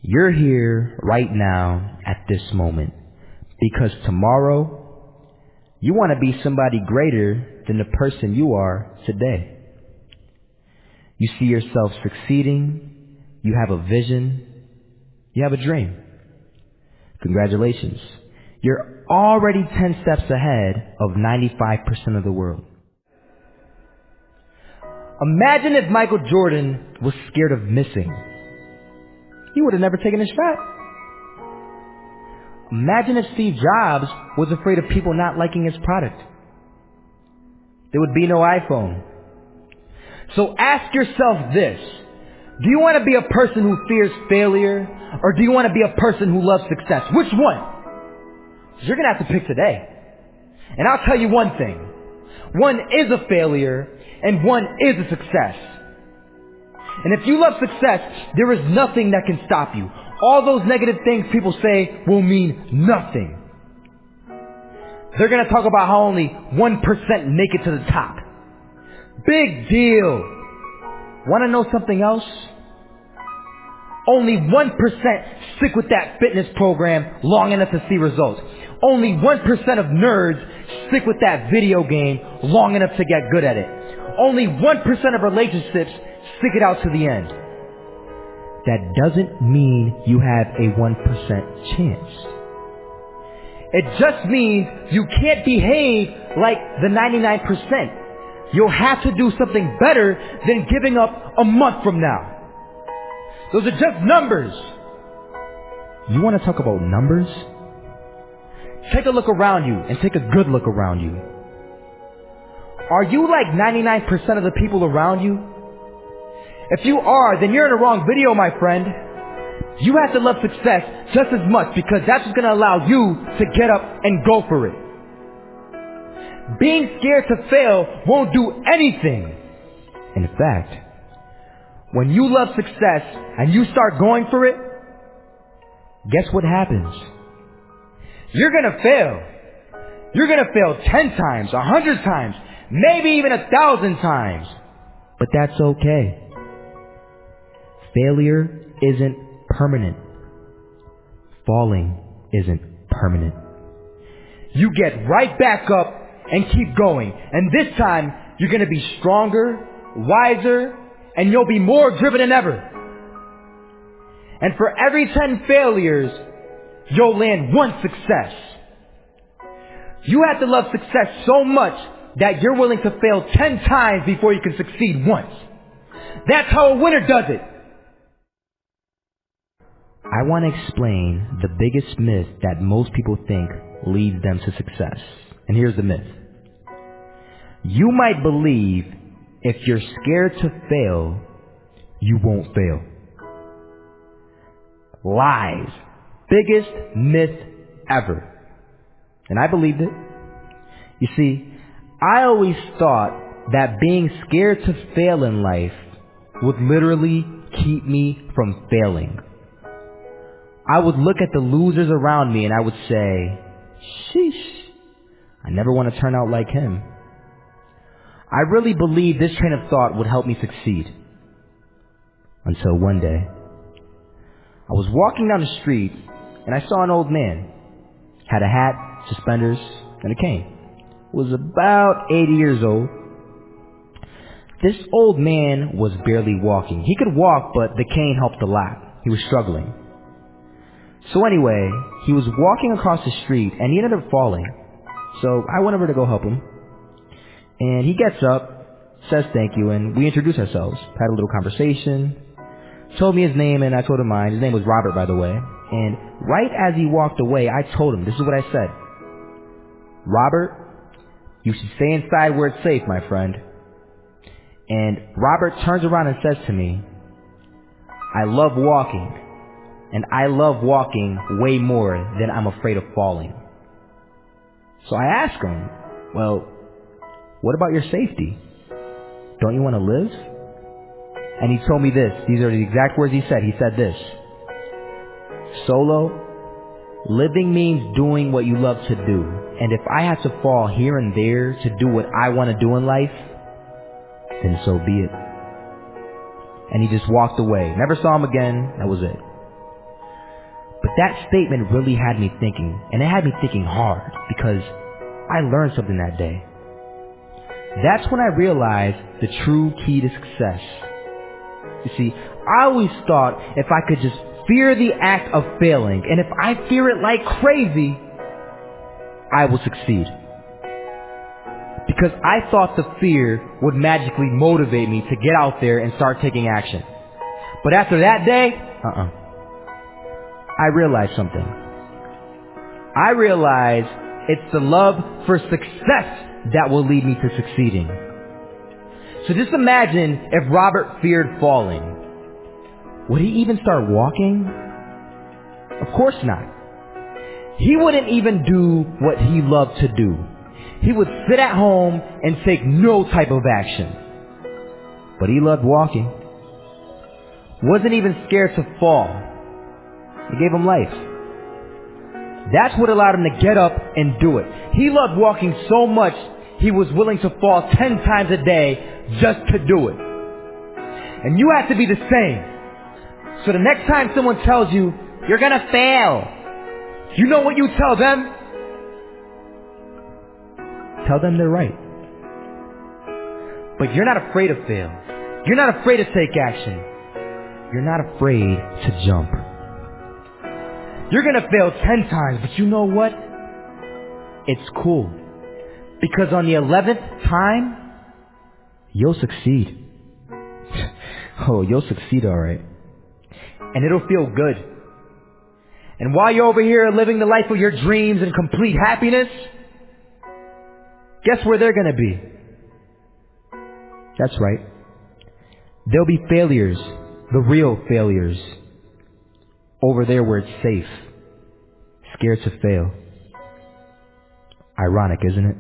You're here right now at this moment because tomorrow you want to be somebody greater than the person you are today. You see yourself succeeding, you have a vision, you have a dream. Congratulations. You're already 10 steps ahead of 95% of the world. Imagine if Michael Jordan was scared of missing. He would have never taken his shot. Imagine if Steve Jobs was afraid of people not liking his product. There would be no iPhone. So ask yourself this. Do you want to be a person who fears failure, or do you want to be a person who loves success? Which one? You're going to have to pick today. And I'll tell you one thing. One is a failure, and one is a success. And if you love success, there is nothing that can stop you. All those negative things people say will mean nothing. They're going to talk about how only 1% make it to the top. Big deal. Want to know something else? Only 1% stick with that fitness program long enough to see results. Only 1% of nerds stick with that video game long enough to get good at it. Only 1% of relationships stick it out to the end. That doesn't mean you have a 1% chance. It just means you can't behave like the 99%. You'll have to do something better than giving up a month from now. Those are just numbers. You want to talk about numbers? Take a look around you and take a good look around you. Are you like 99% of the people around you? If you are, then you're in the wrong video, my friend. You have to love success just as much because that's what's going to allow you to get up and go for it. Being scared to fail won't do anything. In fact, when you love success and you start going for it, guess what happens? You're going to fail. You're going to fail 10 times, 100 times, maybe even 1,000 times. But that's okay. Failure isn't permanent. Falling isn't permanent. You get right back up and keep going. And this time, you're going to be stronger, wiser, and you'll be more driven than ever. And for every 10 failures, you'll land one success. You have to love success so much that you're willing to fail 10 times before you can succeed once. That's how a winner does it. I want to explain the biggest myth that most people think leads them to success. And here's the myth. You might believe if you're scared to fail, you won't fail. Lies. Biggest myth ever. And I believed it. You see, I always thought that being scared to fail in life would literally keep me from failing. I would look at the losers around me and I would say, sheesh, I never want to turn out like him. I really believed this train of thought would help me succeed. Until one day, I was walking down the street and I saw an old man. Had a hat, suspenders, and a cane. Was about 80 years old. This old man was barely walking. He could walk, but the cane helped a lot. He was struggling. So anyway, he was walking across the street and he ended up falling. So I went over to go help him. And he gets up, says thank you, and we introduced ourselves. Had a little conversation. Told me his name and I told him mine. His name was Robert, by the way. And right as he walked away, I told him, this is what I said. Robert, you should stay inside where it's safe, my friend. And Robert turns around and says to me, I love walking. And I love walking way more than I'm afraid of falling. So I asked him, well, what about your safety? Don't you want to live? And he told me this. These are the exact words he said. He said this. Solo, living means doing what you love to do. And if I have to fall here and there to do what I want to do in life, then so be it. And he just walked away. Never saw him again. That was it. But that statement really had me thinking, and it had me thinking hard, because I learned something that day. That's when I realized the true key to success. You see, I always thought if I could just fear the act of failing, and if I fear it like crazy, I will succeed. Because I thought the fear would magically motivate me to get out there and start taking action. But after that day, I realized something. I realized it's the love for success that will lead me to succeeding. So just imagine if Robert feared falling. Would he even start walking? Of course not. He wouldn't even do what he loved to do. He would sit at home and take no type of action. But he loved walking. Wasn't even scared to fall. It gave him life. That's what allowed him to get up and do it. He loved walking so much, he was willing to fall 10 times a day just to do it. And you have to be the same. So the next time someone tells you, you're gonna fail, you know what you tell them? Tell them they're right. But you're not afraid to fail. You're not afraid to take action. You're not afraid to jump. You're gonna fail 10 times, but you know what? It's cool. Because on the 11th time, you'll succeed. Oh, you'll succeed alright. And it'll feel good. And while you're over here living the life of your dreams in complete happiness, guess where they're gonna be? That's right. There'll be failures, the real failures, over there where it's safe, scared to fail. Ironic, isn't it?